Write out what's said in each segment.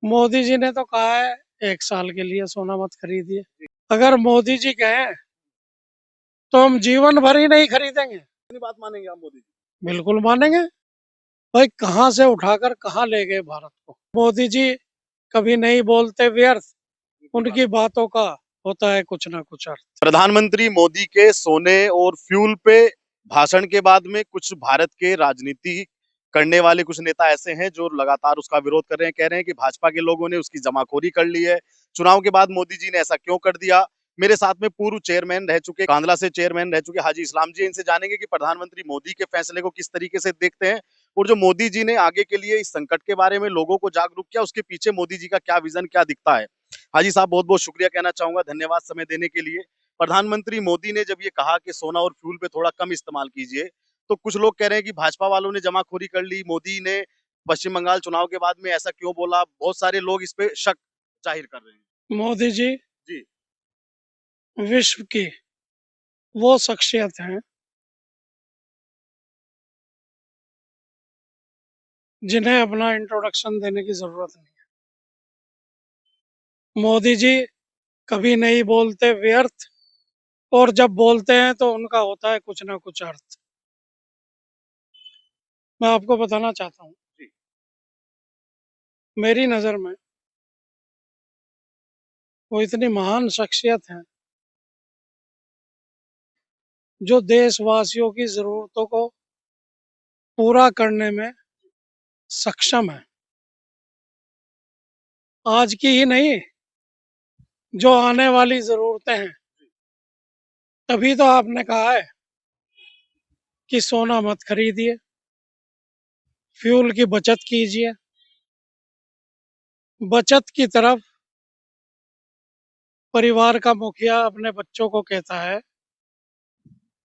मोदी जी ने तो कहा है 1 साल के लिए सोना मत खरीदिए। अगर मोदी जी कहें तो हम जीवन भर ही नहीं खरीदेंगे। अपनी बात मानेंगे आप मोदी जी? बिल्कुल मानेंगे। भाई कहाँ से उठाकर कहाँ ले गए भारत को। मोदी जी कभी नहीं बोलते व्यर्थ, उनकी बात। उनकी बातों का होता है कुछ ना कुछ अर्थ। प्रधानमंत्री मोदी के सोने और फ्यूल पे भाषण के बाद में कुछ भारत के राजनीति करने वाले कुछ नेता ऐसे हैं जो लगातार उसका विरोध कर रहे हैं, कह रहे हैं कि भाजपा के लोगों ने उसकी जमाखोरी कर ली है। चुनाव के बाद मोदी जी ने ऐसा क्यों कर दिया? मेरे साथ में पूर्व चेयरमैन रह चुके, कांदला से चेयरमैन रह चुके हाजी इस्लाम जी, इनसे जानेंगे कि प्रधानमंत्री मोदी के फैसले को किस तरीके से देखते हैं और जो मोदी जी ने आगे के लिए इस संकट के बारे में लोगों को जागरूक किया, उसके पीछे मोदी जी का क्या विजन, क्या दिखता है। हाजी साहब, बहुत बहुत शुक्रिया कहना चाहूंगा, धन्यवाद समय देने के लिए। प्रधानमंत्री मोदी ने जब ये कहा कि सोना और फ्यूल पे थोड़ा कम इस्तेमाल कीजिए, तो कुछ लोग कह रहे हैं कि भाजपा वालों ने जमाखोरी कर ली, मोदी ने पश्चिम बंगाल चुनाव के बाद में ऐसा क्यों बोला। बहुत सारे लोग इस पे शक जाहिर कर रहे हैं। मोदी जी जी। विश्व की वो शख्सियत हैं जिन्हें अपना इंट्रोडक्शन देने की जरूरत नहीं है। मोदी जी कभी नहीं बोलते व्यर्थ, और जब बोलते हैं तो उनका होता है कुछ ना कुछ अर्थ। मैं आपको बताना चाहता हूँ, जी। मेरी नज़र में वो इतनी महान शख्सियत है जो देशवासियों की जरूरतों को पूरा करने में सक्षम है। आज की ही नहीं, जो आने वाली जरूरतें हैं। तभी तो आपने कहा है कि सोना मत खरीदिए, फ्यूल की बचत कीजिए। बचत की तरफ परिवार का मुखिया अपने बच्चों को कहता है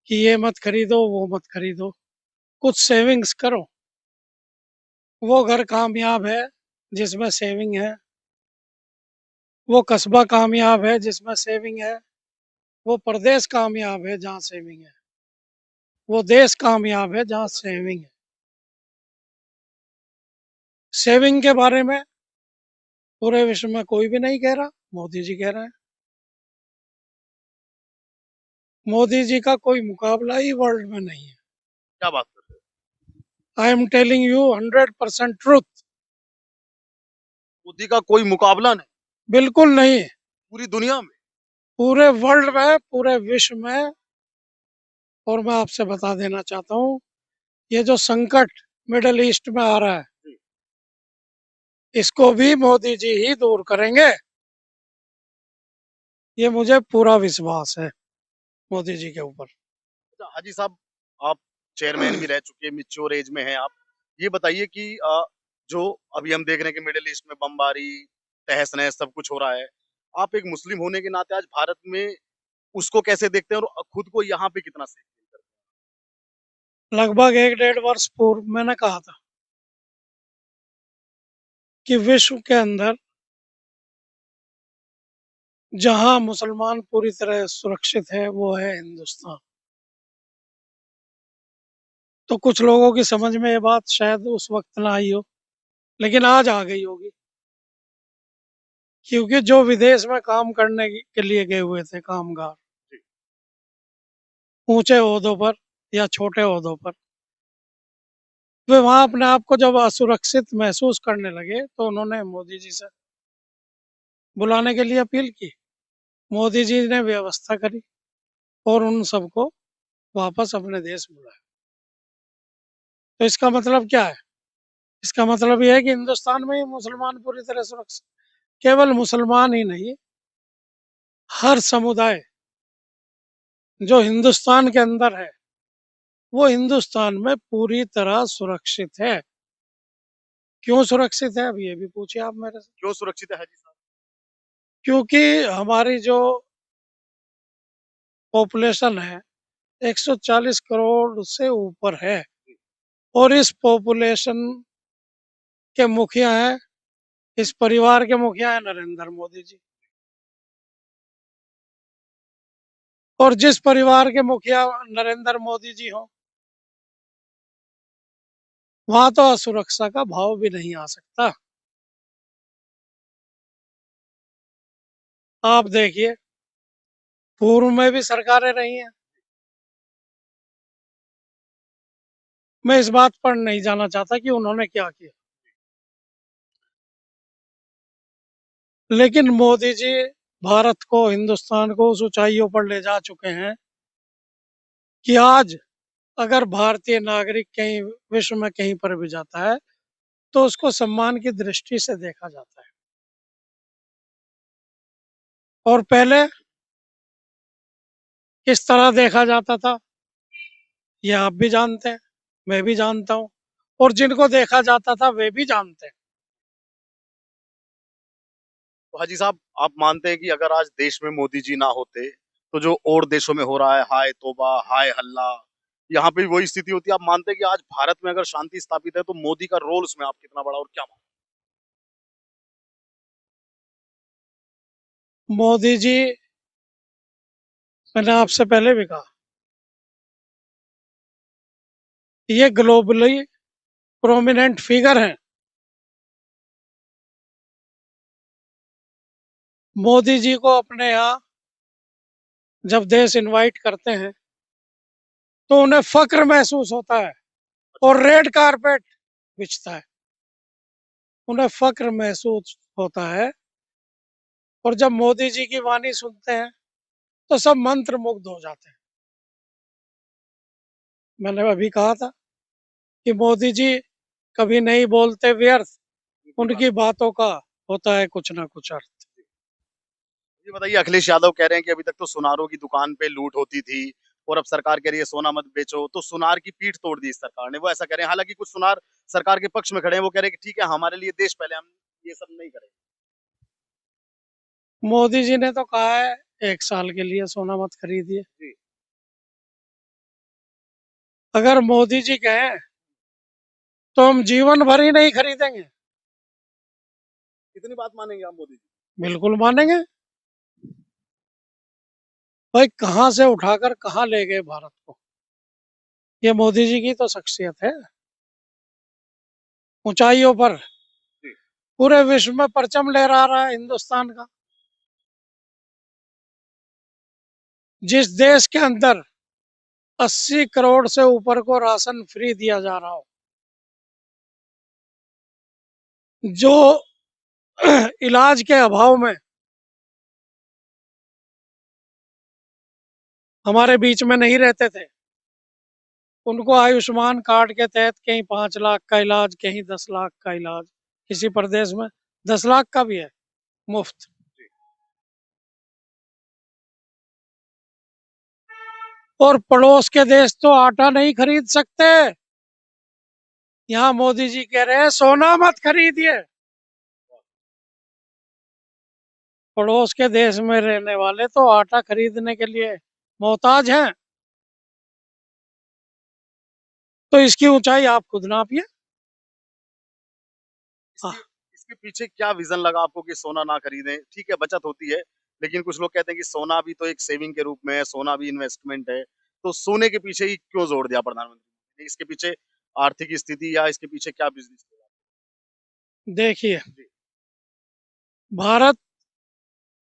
कि ये मत खरीदो, वो मत खरीदो, कुछ सेविंग्स करो। वो घर कामयाब है जिसमें सेविंग है, वो कस्बा कामयाब है जिसमें सेविंग है, वो प्रदेश कामयाब है जहाँ सेविंग है, वो देश कामयाब है जहाँ सेविंग है। सेविंग के बारे में पूरे विश्व में कोई भी नहीं कह रहा, मोदी जी कह रहे हैं। मोदी जी का कोई मुकाबला ही वर्ल्ड में नहीं है। क्या बात कर रहे I am telling you 100% truth. हैं? मोदी का कोई मुकाबला नहीं बिल्कुल नहीं। पूरी दुनिया में। पूरे वर्ल्ड में, पूरे विश्व में। और मैं आपसे बता देना चाहता हूँ, ये जो संकट मिडल ईस्ट में आ रहा है, जी। इसको भी मोदी जी ही दूर करेंगे। ये मुझे पूरा विश्वास है मोदी जी के ऊपर। अच्छा हाजी साहब, आप चेयरमैन भी रह चुके हैं, मिच्योर एज में हैं आप। ये बताइए कि जो अभी हम देख रहे हैं कि मिडिल ईस्ट में बमबारी, तहस नहस सब कुछ हो रहा है, आप एक मुस्लिम होने के नाते आज भारत में उसको कैसे देखते हैं और खुद को यहाँ पे कितना सेफ फील करते लगभग 1 डेढ़ वर्ष पूर्व मैंने कहा था कि विश्व के अंदर जहां मुसलमान पूरी तरह सुरक्षित है वो है हिंदुस्तान। तो कुछ लोगों की समझ में ये बात शायद उस वक्त ना आई हो, लेकिन आज आ गई होगी। क्योंकि जो विदेश में काम करने के लिए गए हुए थे कामगार, हैं? ऊंचे ओहदों पर या छोटे ओहदों पर, वे वहां अपने आप को जब असुरक्षित महसूस करने लगे तो उन्होंने मोदी जी से बुलाने के लिए अपील की। मोदी जी ने व्यवस्था करी और उन सबको वापस अपने देश बुलाया। तो इसका मतलब क्या है? इसका मतलब यह है कि हिंदुस्तान में ही मुसलमान पूरी तरह सुरक्षित। केवल मुसलमान ही नहीं, हर समुदाय जो हिंदुस्तान के अंदर है वो हिंदुस्तान में पूरी तरह सुरक्षित है। क्यों सुरक्षित है, अब ये भी पूछिए आप मेरे से। क्यों सुरक्षित है हाजी साहब? क्योंकि हमारी जो पॉपुलेशन है 140 करोड़ से ऊपर है, और इस पॉपुलेशन के मुखिया हैं, इस परिवार के मुखिया हैं नरेंद्र मोदी जी। और जिस परिवार के मुखिया नरेंद्र मोदी जी हो, वहां तो असुरक्षा का भाव भी नहीं आ सकता। आप देखिए, पूर्व में भी सरकारें रही हैं। मैं इस बात पर नहीं जाना चाहता कि उन्होंने क्या किया, लेकिन मोदी जी भारत को, हिंदुस्तान को उस ऊंचाइयों पर ले जा चुके हैं कि आज अगर भारतीय नागरिक कहीं विश्व में कहीं पर भी जाता है तो उसको सम्मान की दृष्टि से देखा जाता है। और पहले किस तरह देखा जाता था, ये आप भी जानते हैं, मैं भी जानता हूँ, और जिनको देखा जाता था वे भी जानते हैं। तो हाजी साहब, आप मानते हैं कि अगर आज देश में मोदी जी ना होते तो जो और देशों में हो रहा है, हाय तौबा हाय हल्ला, यहाँ पे भी वही स्थिति होती है? आप मानते हैं कि आज भारत में अगर शांति स्थापित है तो मोदी का रोल उसमें आप कितना बड़ा और क्या मानते मोदी जी, मैंने आपसे पहले भी कहा, ये ग्लोबली प्रोमिनेंट फिगर हैं। मोदी जी को अपने यहाँ जब देश इनवाइट करते हैं तो उन्हें फक्र महसूस होता है और रेड कारपेट बिछता है, उन्हें फक्र महसूस होता है। और जब मोदी जी की वाणी सुनते हैं तो सब मंत्र मुग्ध हो जाते हैं। मैंने अभी कहा था कि मोदी जी कभी नहीं बोलते व्यर्थ, हैं? उनकी बातों का होता है कुछ ना कुछ अर्थ। ये बताइए, अखिलेश यादव कह रहे हैं कि अभी तक तो सुनारों की दुकान पे लूट होती थी और अब सरकार कह रही है सोना मत बेचो, तो सुनार की पीठ तोड़ दी इस सरकार ने, वो ऐसा कह रहे हैं। हालांकि कुछ सुनार सरकार के पक्ष में खड़े हैं, वो कह रहे हैं कि ठीक है हमारे लिए देश पहले, हम ये सब नहीं करेंगे। मोदी जी ने तो कहा है 1 साल के लिए सोना मत खरीदिए। जी। अगर मोदी जी कहें तो हम जीवन भर ही नहीं खरीदेंगे। कितनी बात मानेंगे आप मोदी जी? बिल्कुल मानेंगे। भाई कहाँ से उठाकर कहाँ ले गए भारत को, ये मोदी जी की तो शख्सियत है। ऊंचाइयों पर जी। पूरे विश्व में परचम लहरा रहा है हिंदुस्तान का। जिस देश के अंदर 80 करोड़ से ऊपर को राशन फ्री दिया जा रहा हो, जो इलाज के अभाव में हमारे बीच में नहीं रहते थे, उनको आयुष्मान कार्ड के तहत कहीं 5 लाख का इलाज, कहीं 10 लाख का इलाज, किसी प्रदेश में 10 लाख का भी है मुफ्त। और पड़ोस के देश तो आटा नहीं खरीद सकते, यहाँ मोदी जी कह रहे हैं सोना मत खरीदिए। पड़ोस के देश में रहने वाले तो आटा खरीदने के लिए मोहताज हैं। तो इसकी ऊंचाई आप खुद नापिए। हाँ, इसकी इसके पीछे क्या विजन लगा आपको कि सोना ना खरीदें? ठीक है, बचत होती है, लेकिन कुछ लोग कहते हैं कि सोना भी तो एक सेविंग के रूप में है, सोना भी इन्वेस्टमेंट है। तो सोने के पीछे ही क्यों जोड़ दिया प्रधानमंत्री ने? इसके पीछे आर्थिक स्थिति या इसके पीछे क्या बिजनेस? देखिए, जी। भारत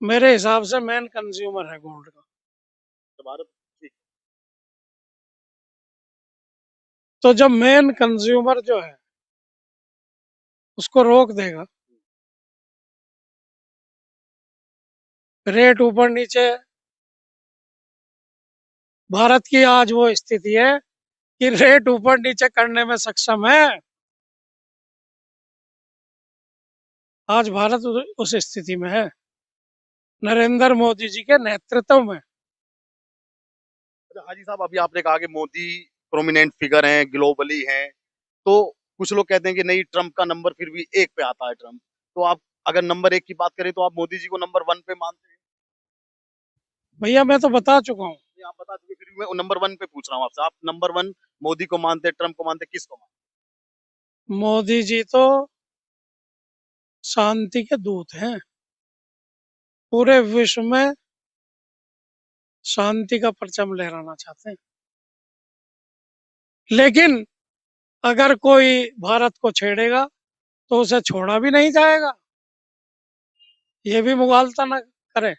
मेरे हिसाब से मेन कंज्यूमर है गोल्ड का। तो भारत, ठीक। तो जब मेन कंज्यूमर जो है उसको रोक देगा, रेट ऊपर नीचे, भारत की आज वो स्थिति है कि रेट ऊपर नीचे करने में सक्षम है। आज भारत उस स्थिति में है नरेंद्र मोदी जी के नेतृत्व में। अच्छा हाजी साहब, अभी आपने कहा कि मोदी प्रोमिनेंट फिगर हैं, ग्लोबली हैं, तो कुछ लोग कहते हैं कि नहीं, ट्रंप का नंबर फिर भी एक पे आता है ट्रंप। तो आप अगर नंबर एक की बात करें तो आप मोदी जी को नंबर वन पे मानते हैं? भैया मैं तो बता चुका हूँ, नहीं, आप बता चुके, फिर भी मैं नंबर वन पे पूछ रहा हूँ आपसे। आप नंबर वन मोदी को मानते हैं, ट्रंप को मानते हैं, किसको मानते मोदी जी तो शांति के दूत हैं। पूरे विश्व में शांति का परचम लहराना चाहते हैं। लेकिन अगर कोई भारत को छेड़ेगा तो उसे छोड़ा भी नहीं जाएगा, ये भी मुगालता ना करे।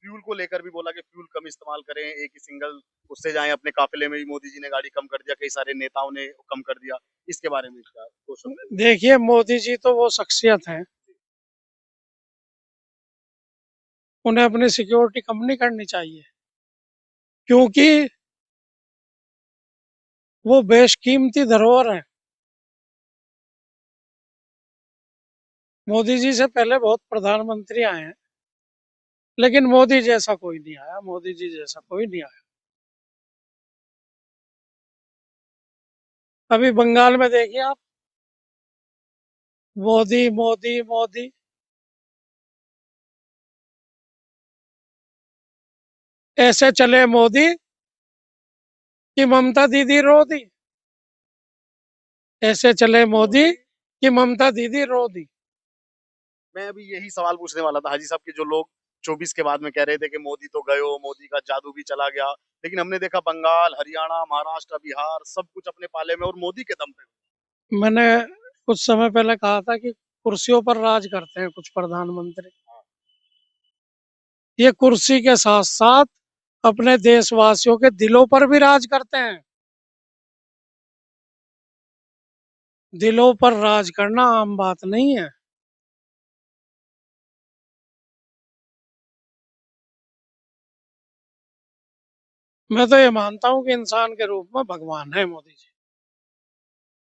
फ्यूल को लेकर भी बोला कि फ्यूल कम इस्तेमाल करें, एक ही सिंगल उससे जाएं। अपने काफिले में भी मोदी जी ने गाड़ी कम कर दिया, कई सारे नेताओं ने कम कर दिया। इसके बारे में क्या दो शब्द? देखिए, मोदी जी तो वो शख्सियत हैं, उन्हें अपनी सिक्योरिटी कम नहीं करनी चाहिए, क्योंकि वो बेशकीमती धरोहर है। मोदी जी से पहले बहुत प्रधानमंत्री आए हैं, लेकिन मोदी जैसा कोई नहीं आया, मोदी जी जैसा कोई नहीं आया। अभी बंगाल में देखिए आप, मोदी मोदी मोदी, ऐसे चले मोदी कि ममता दीदी रो दी, ऐसे चले मोदी कि ममता दीदी रो दी। मैं अभी यही सवाल पूछने वाला था हाजी साहब कि जो लोग 24 के बाद में कह रहे थे कि मोदी तो गयो, मोदी का जादू भी चला गया, लेकिन हमने देखा बंगाल, हरियाणा, महाराष्ट्र, बिहार सब कुछ अपने पाले में और मोदी के दम पे। मैंने कुछ समय पहले कहा था कि कुर्सियों पर राज करते हैं कुछ प्रधानमंत्री, ये कुर्सी के साथ साथ अपने देशवासियों के दिलों पर भी राज करते हैं। दिलों पर राज करना आम बात नहीं है। मैं तो ये मानता हूं कि इंसान के रूप में भगवान है मोदी जी।